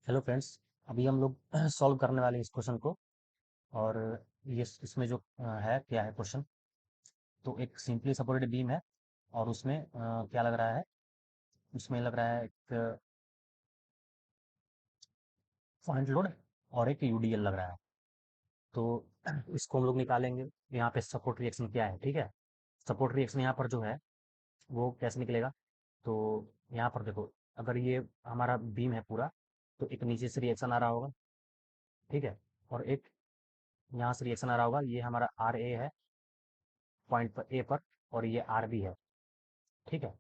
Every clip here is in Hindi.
Hello friends. अभी हम लोग सॉल्व करने वाले हैं इस क्वेश्चन को। और ये इसमें जो है क्या है क्वेश्चन। तो एक सिंपली सपोर्टेड बीम है और उसमें क्या लग रहा है। उसमें लग रहा है एक पॉइंट लोड और एक यूडीएल लग रहा है। तो इसको हम लोग निकालेंगे। यहाँ पे सपोर्ट रिएक्शन क्या है, ठीक है। सपोर्ट रिएक्शन यहाँ पर जो है वो कैसे निकलेगा। तो यहाँ पर देखो, अगर ये हमारा बीम है पूरा, तो एक नीचे से रिएक्शन आ रहा होगा, ठीक है। और एक यहाँ से रिएक्शन आ रहा होगा। ये हमारा आर ए है पॉइंट पर ए पर, और ये आर बी है, ठीक है।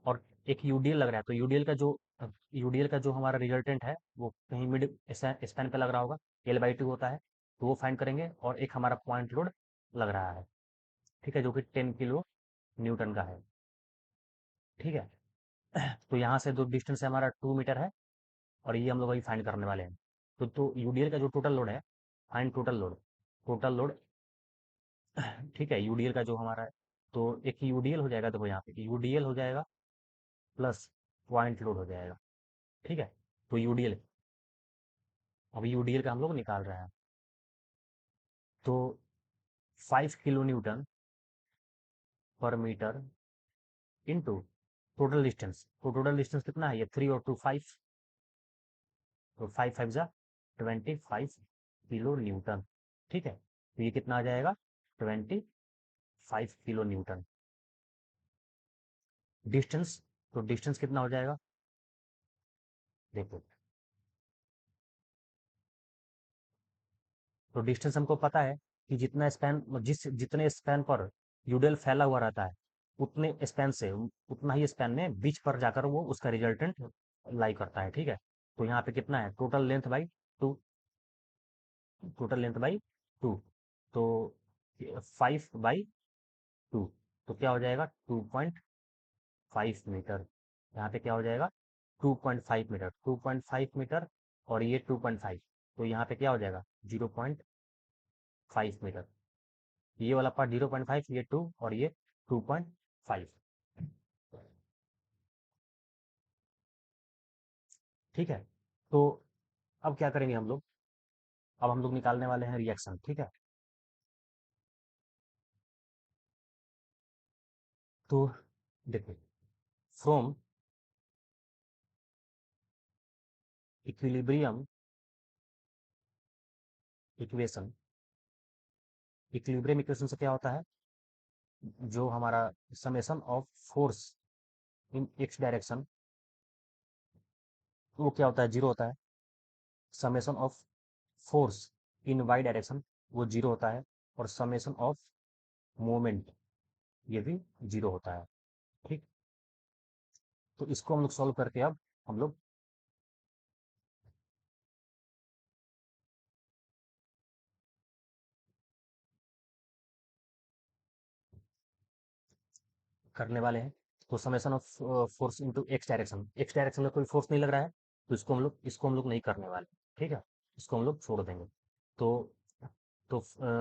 और एक यूडीएल लग रहा है, तो यूडीएल का जो हमारा रिजल्टेंट है वो कहीं मिड स्पैन पे लग रहा होगा। L/2 होता है, तो वो फाइंड करेंगे। और एक हमारा पॉइंट लोड लग रहा है, ठीक है, जो कि 10 किलो न्यूटन का है, ठीक है। तो यहाँ से जो डिस्टेंस है हमारा 2 मीटर है, और ये हम लोग अभी फाइंड करने वाले हैं। तो यूडीएल का जो टोटल लोड है, फाइंड टोटल लोड, ठीक है, यूडीएल का जो हमारा है। तो एक यूडीएल हो जाएगा, देखो यहाँ पे यूडीएल हो जाएगा प्लस पॉइंट लोड हो जाएगा, ठीक है। तो यूडीएल, अभी यूडीएल का हम लोग निकाल रहे हैं। तो 5 किलो न्यूटन पर मीटर इंटू टोटल डिस्टेंस। तो टोटल डिस्टेंस कितना है, ये 3 और 2 5, तो 5 5 जा 25 किलो न्यूटन, ठीक है। तो ये कितना आ जाएगा, 25 किलो न्यूटन डिस्टेंस। तो डिस्टेंस कितना हो जाएगा, देखो। तो डिस्टेंस हमको पता है कि जितने स्पैन पर यूडल फैला हुआ रहता है, उतने स्पैन से उतना ही स्पैन में बीच पर जाकर वो उसका रिजल्टेंट लाई करता है, ठीक है। तो यहाँ पे कितना है, two total length by two. तो 5/2, तो क्या हो जाएगा, 2.5 मीटर। यहाँ पे क्या हो जाएगा, 2.5 मीटर, 2.5 मीटर, और ये 2.5। तो यहाँ पे क्या हो जाएगा, 0.5 मीटर। ये वाला पार्ट 0.5, ये 2, और ये 2.5, ठीक है। तो अब क्या करेंगे हम लोग, अब हम लोग निकालने वाले हैं रिएक्शन, ठीक है। तो देखो, from equilibrium equation, equilibrium equation से क्या होता है, जो हमारा summation of force in x direction, वो क्या होता है, जीरो होता है। Summation of force in y direction, वो जीरो होता है। और समेशन ऑफ मोमेंट, ये भी जीरो होता है, ठीक। तो इसको हम लोग सॉल्व करके अब हम लोग करने वाले हैं। तो summation of force into x direction में कोई फोर्स नहीं लग रहा है, तो इसको हम लोग नहीं करने वाले, ठीक है। इसको हम लोग छोड़ देंगे। तो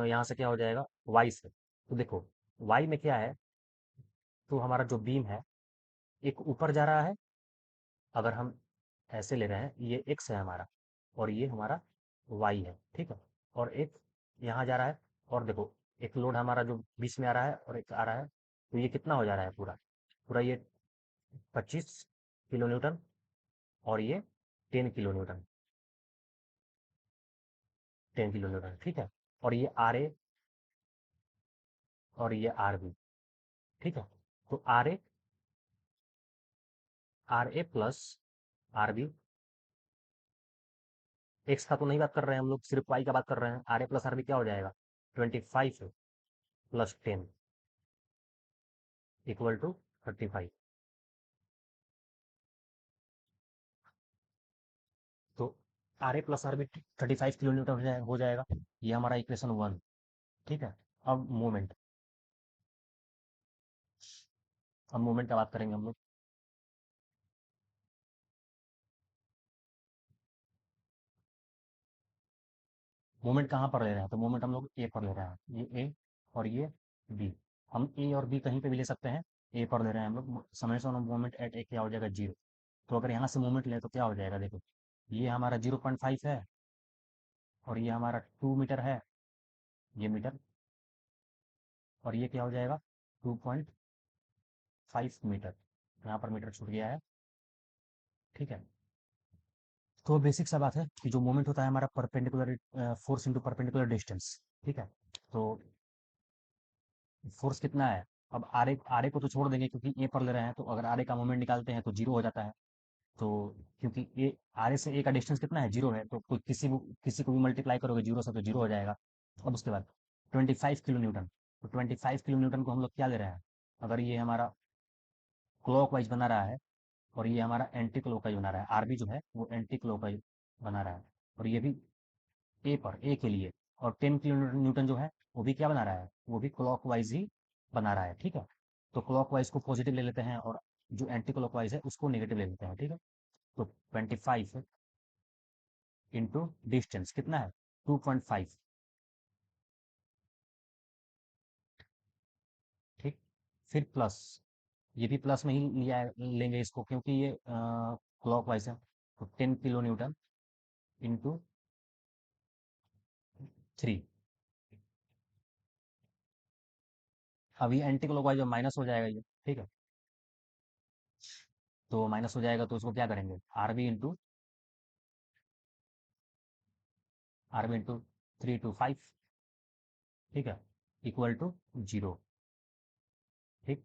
यहाँ से क्या हो जाएगा, वाई से। तो देखो, वाई में क्या है, तो हमारा जो बीम है एक ऊपर जा रहा है। अगर हम ऐसे ले रहे हैं, ये एक्स है हमारा, और ये हमारा वाई है, ठीक है। और एक यहाँ जा रहा है। और देखो, एक लोड हमारा जो बीच में आ रहा है और एक आ रहा है। तो ये कितना हो जा रहा है, पूरा पूरा ये 25 किलो न्यूटन, और ये 10 किलो न्यूटन, 10 किलो न्यूटन, ठीक है। और ये आर ए और ये आर बी, ठीक है। तो R A plus R B, X का तो नहीं बात कर रहे हैं हम लोग, सिर्फ वाई का बात कर रहे हैं। R A plus R B क्या हो जाएगा, 25 + 10 = 35। तो R A plus R B 35 kilo newton हो जाएगा। ये हमारा इक्वेशन 1, ठीक है। अब मोमेंट, अब मोमेंट का बात करेंगे हम लोग। मोमेंट कहाँ पर ले रहे हैं, तो मोमेंट हम लोग ए पर ले रहे हैं, ये ए और ये बी। हम ए और बी कहीं पे भी ले सकते हैं। ए पर ले रहे हैं हम लोग, समेशन ऑफ मोमेंट एट ए क्या हो जाएगा, जीरो। तो अगर यहाँ से मोमेंट लें तो क्या हो जाएगा, देखो, ये हमारा 0.5 है, और ये हमारा 2 मीटर है, ये मीटर, और ये क्या हो जाएगा, 2.5 मीटर। यहाँ पर मीटर छूट गया है। ठीक है। तो बेसिक सा बात है कि जो मोमेंट होता है हमारा perpendicular force into perpendicular distance. ठीक है। तो फोर्स कितना है, अब आरे को तो छोड़ देंगे क्योंकि ए पर ले रहे हैं, तो अगर आरे का मोमेंट निकालते हैं तो जीरो हो जाता है। तो क्योंकि ए, आरे से ए का डिस्टेंस कितना है, जीरो है, तो कोई किसी को भी मल्टीप्लाई करोगे जीरो से तो जीरो हो जाएगा। अब उसके बाद 25 किलो न्यूटन। तो 25 किलो न्यूटन को हम लोग क्या ले रहे हैं, अगर ये हमारा क्लॉक वाइज बना रहा है और ये हमारा एंटी क्लॉक वाइज बना रहा है, आरबी जो है वो एंटी क्लॉक वाइज बना रहा है, और ये भी ए के लिए, और 10 किलो न्यूटन जो है वो भी क्या बना रहा है, वो भी क्लॉक वाइज ही बना रहा है। ठीक है। तो क्लॉक वाइज को पॉजिटिव ले लेते हैं, और जो एंटी क्लॉक वाइज है उसको नेगेटिव ले लेते हैं। ठीक है। तो 25 इंटू डिस्टेंस कितना है, 2.5। ठीक। फिर प्लस, ये भी प्लस में ही लेंगे इसको क्योंकि ये क्लॉक वाइज है। तो 10 किलो न्यूटन इंटू 3। अभी एंटी क्लॉक वाइज माइनस हो जाएगा ये। ठीक है। तो माइनस हो जाएगा तो उसको क्या करेंगे, आर बी इंटू 3 to 5। ठीक है। Equal to zero. ठीक।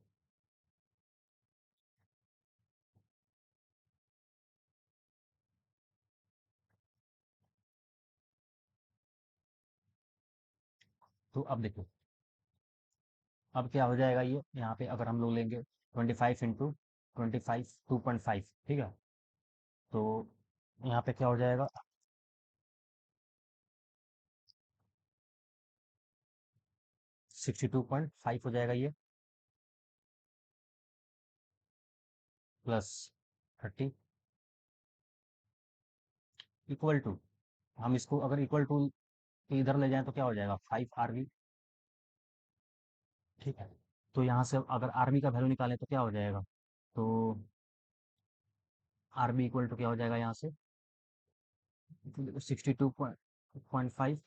तो अब देखो, अब क्या हो जाएगा, ये यहाँ पे अगर हम लोग लेंगे 25 इंटू 25, 2.5। ठीक है। तो यहाँ पे क्या हो जाएगा, 62.5 हो जाएगा ये, प्लस 30 इक्वल टू, हम इसको अगर इक्वल टू इधर ले जाएं तो क्या हो जाएगा, 5 आरबी। ठीक है। तो यहाँ से अगर आरबी का वैल्यू निकालें तो क्या हो जाएगा, तो आरबी इक्वल टू क्या हो जाएगा यहाँ से, 62.5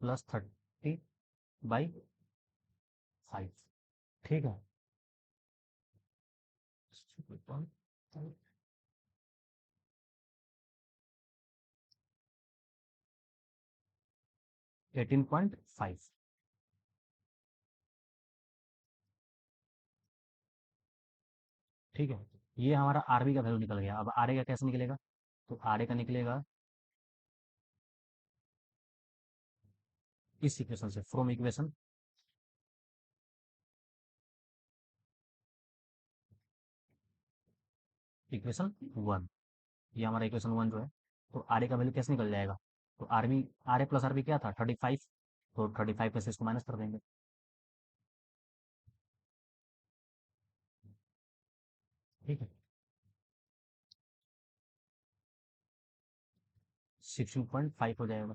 प्लस 30/5। ठीक है। 18.5। ठीक है। ये हमारा आरबी का वैल्यू निकल गया। अब आरए का कैसे निकलेगा, तो आरए का निकलेगा इस इक्वेशन से, फ्रॉम इक्वेशन 1। ये हमारा इक्वेशन 1 जो है, तो आरए का वैल्यू कैसे निकल जाएगा, तो आरबी, आरए प्लस आरबी क्या था, 35। तो 35 में से इसको माइनस कर देंगे। ठीक है। 16.5 हो जाएगा।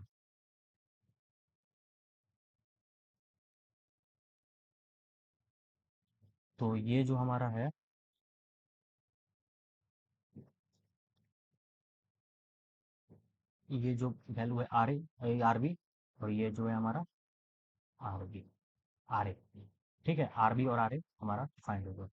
तो ये जो हमारा है, ये जो वैल्यू है आरबी, और ये जो है हमारा आरबी, आरए। ठीक है। आरबी और आरए हमारा फाइंड होगा।